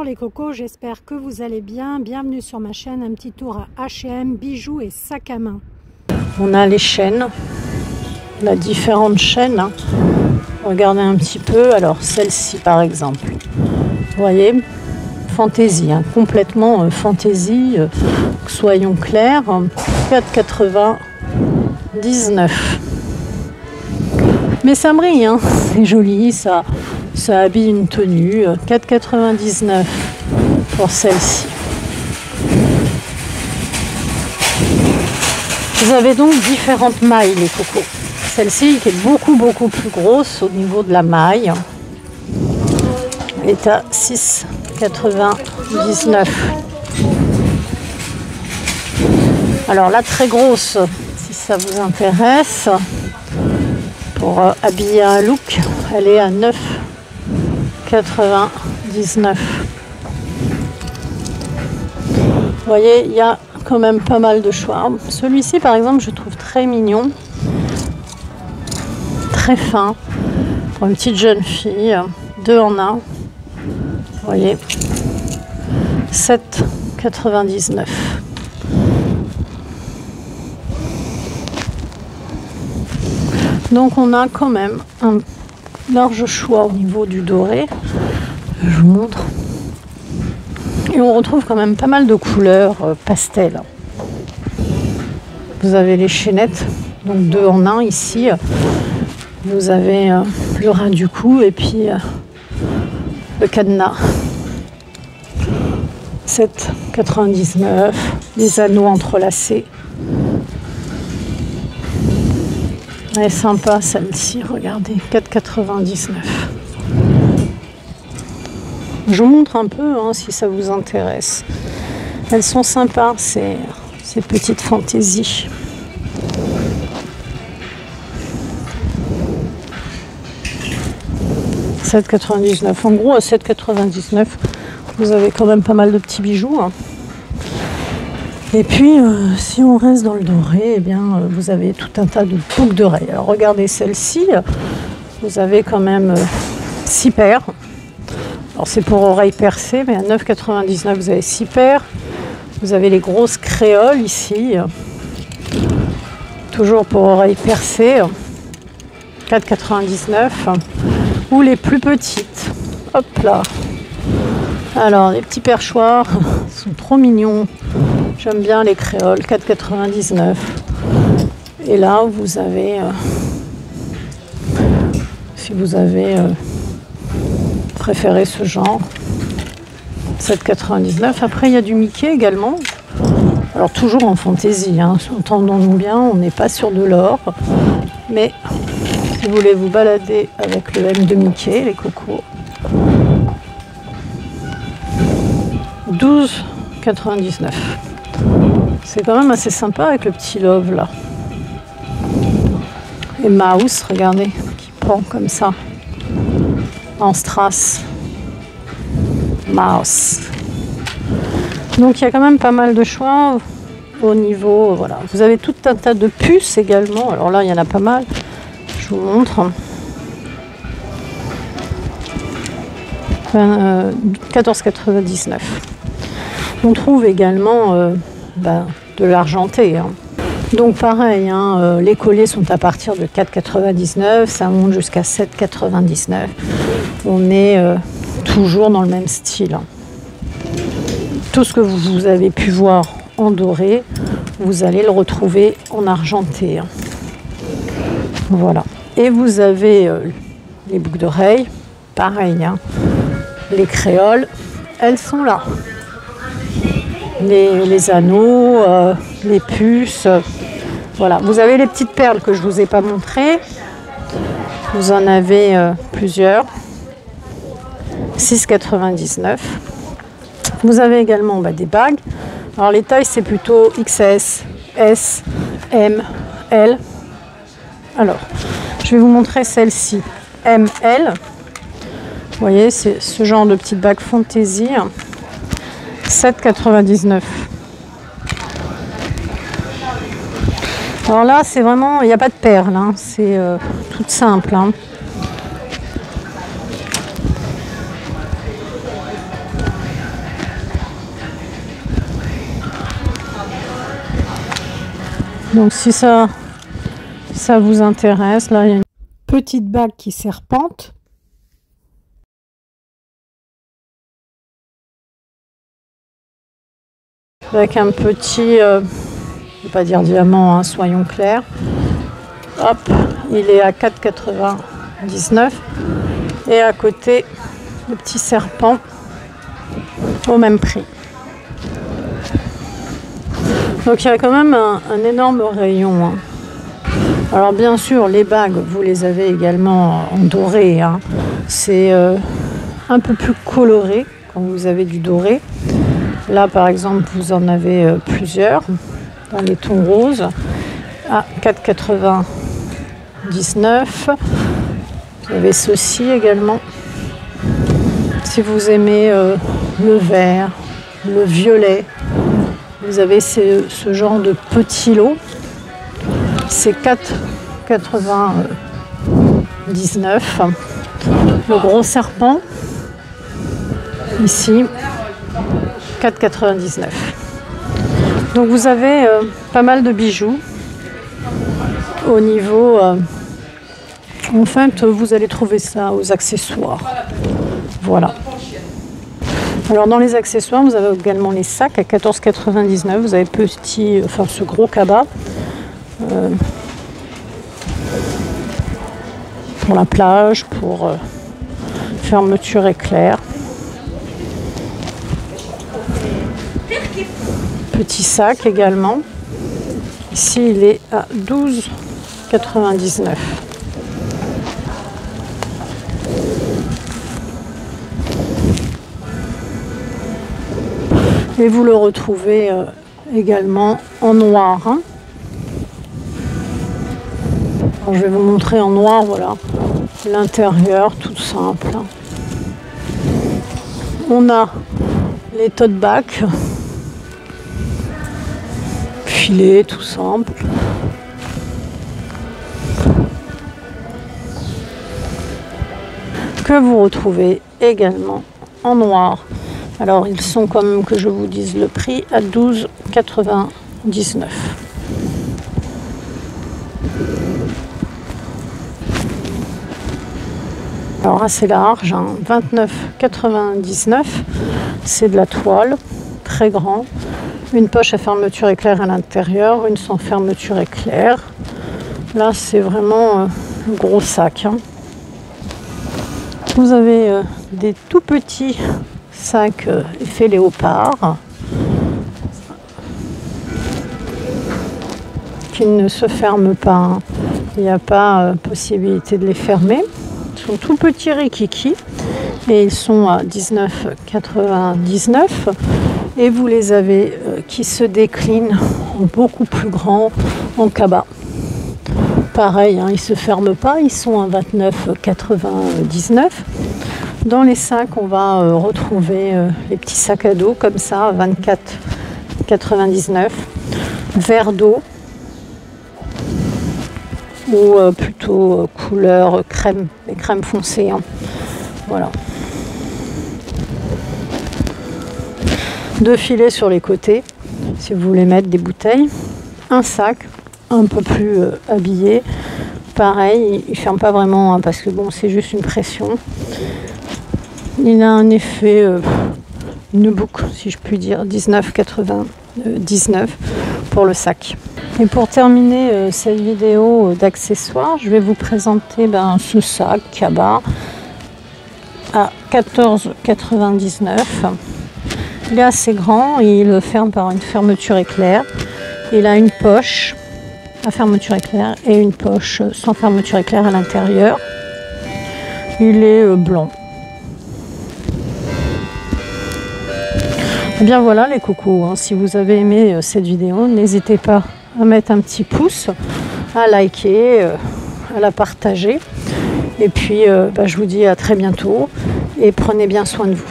Bonjour les cocos, j'espère que vous allez bien. Bienvenue sur ma chaîne, un petit tour à H&M, bijoux et sacs à main. On a les chaînes, on a différentes chaînes. Regardez un petit peu, alors celle-ci par exemple. Vous voyez, fantaisie, complètement fantaisie, soyons clairs. 4,99 €. Mais ça brille, c'est joli, ça habille une tenue. 4,99 € pour celle-ci. Vous avez donc différentes mailles, les cocos. Celle-ci qui est beaucoup plus grosse au niveau de la maille est à 6,99 €. Alors la très grosse, si ça vous intéresse, pour habiller un look, elle est à 9,99 €. Vous voyez, il y a quand même pas mal de choix. Celui-ci, par exemple, je trouve très mignon, très fin, pour une petite jeune fille, 2 en 1. Vous voyez, 7,99 €. Donc on a quand même un large choix au niveau du doré. Je vous montre. Et on retrouve quand même pas mal de couleurs pastel. Vous avez les chaînettes, donc 2 en 1 ici. Vous avez le ras du cou et puis le cadenas. 7,99 €. Les anneaux entrelacés. Elle est sympa celle-ci, regardez, 4,99 €. Je vous montre un peu si ça vous intéresse. Elles sont sympas, ces petites fantaisies. « 7,99 €. En gros, à 7,99 €, vous avez quand même pas mal de petits bijoux. Et puis, si on reste dans le doré, eh bien, vous avez tout un tas de boucles d'oreilles. Alors, regardez celle-ci. Vous avez quand même 6 paires. Alors, c'est pour oreilles percées, mais à 9,99 €, vous avez 6 paires. Vous avez les grosses créoles ici. Toujours pour oreilles percées. 4,99 €. Ou les plus petites. Hop là. Alors, les petits perchoirs sont trop mignons. J'aime bien les créoles, 4,99 €. Et là, vous avez, si vous avez préféré ce genre, 7,99 €. Après, il y a du Mickey également. Alors, toujours en fantaisie, entendons-nous bien, on n'est pas sur de l'or. Mais si vous voulez vous balader avec le M de Mickey, les cocos, 12,99 €. C'est quand même assez sympa avec le petit love là. Et Mouse, regardez, qui pend comme ça, en strass. Mouse. Donc il y a quand même pas mal de choix au niveau, voilà. Vous avez tout un tas de puces également. Alors là, il y en a pas mal. Je vous montre. 14,99 €. On trouve également de l'argenté. Donc pareil, les collets sont à partir de 4,99 €, ça monte jusqu'à 7,99 €. On est toujours dans le même style. Tout ce que vous avez pu voir en doré, vous allez le retrouver en argenté. Voilà. Et vous avez les boucles d'oreilles, pareil. Les créoles, elles sont là. Les anneaux, les puces. Voilà, vous avez les petites perles que je ne vous ai pas montrées. Vous en avez plusieurs. 6,99 €. Vous avez également des bagues. Alors les tailles, c'est plutôt XS, S, M, L. Alors, je vais vous montrer celle-ci. ML. Vous voyez, c'est ce genre de petite bague fantaisie. 7,99 €. Alors là, c'est vraiment, il n'y a pas de perles, c'est tout simple. Donc si ça vous intéresse, là il y a une petite bague qui serpente. Avec un petit, je ne vais pas dire diamant, hein, soyons clairs. Hop, il est à 4,99 €. Et à côté, le petit serpent au même prix. Donc il y a quand même un énorme rayon. Hein. Alors bien sûr, les bagues, vous les avez également en doré. Hein. C'est un peu plus coloré quand vous avez du doré. Là, par exemple, vous en avez plusieurs dans les tons roses à 4,99 €. Vous avez ceci également. Si vous aimez le vert, le violet, vous avez ce genre de petits lots. C'est 4,99 €. Le gros serpent, ici, 4,99 €. Donc vous avez pas mal de bijoux au niveau... en fait, vous allez trouver ça aux accessoires. Voilà. Alors dans les accessoires, vous avez également les sacs à 14,99 €. Vous avez ce gros cabas pour la plage, pour fermeture éclair. Petit sac également. Ici, il est à 12,99 €. Et vous le retrouvez également en noir. Hein. Alors, je vais vous montrer en noir, voilà, l'intérieur, tout simple. On a les tote bags, filet, tout simple. Que vous retrouvez également en noir. Alors, ils sont, quand même que je vous dise le prix, à 12,99 €. Alors, assez large, hein, 29,99 €. C'est de la toile, très grand. Une poche à fermeture éclair à l'intérieur, une sans fermeture éclair. Là, c'est vraiment un gros sac. Hein. Vous avez des tout petits sacs effet léopard qui ne se ferment pas. Hein. Il n'y a pas possibilité de les fermer. Ils sont tout petits rikiki et ils sont à 19,99 €. Et vous les avez qui se déclinent en beaucoup plus grand en cabas. Pareil, hein, ils ne se ferment pas, ils sont à 29,99 €. Dans les sacs, on va retrouver les petits sacs à dos comme ça, à 24,99 €. Verre d'eau ou plutôt couleur crème, les crèmes foncées. Hein. Voilà. 2 filets sur les côtés, si vous voulez mettre des bouteilles. Un sac un peu plus habillé. Pareil, il ne ferme pas vraiment hein, parce que bon, c'est juste une pression. Il a un effet nubuck, si je puis dire, 19,99 € pour le sac. Et pour terminer cette vidéo d'accessoires, je vais vous présenter ce sac cabas à 14,99 €. Il est assez grand, il ferme par une fermeture éclair. Il a une poche à fermeture éclair et une poche sans fermeture éclair à l'intérieur. Il est blanc. Et bien voilà les cocos, hein. Si vous avez aimé cette vidéo, n'hésitez pas à mettre un petit pouce, à liker, à la partager. Et puis je vous dis à très bientôt et prenez bien soin de vous.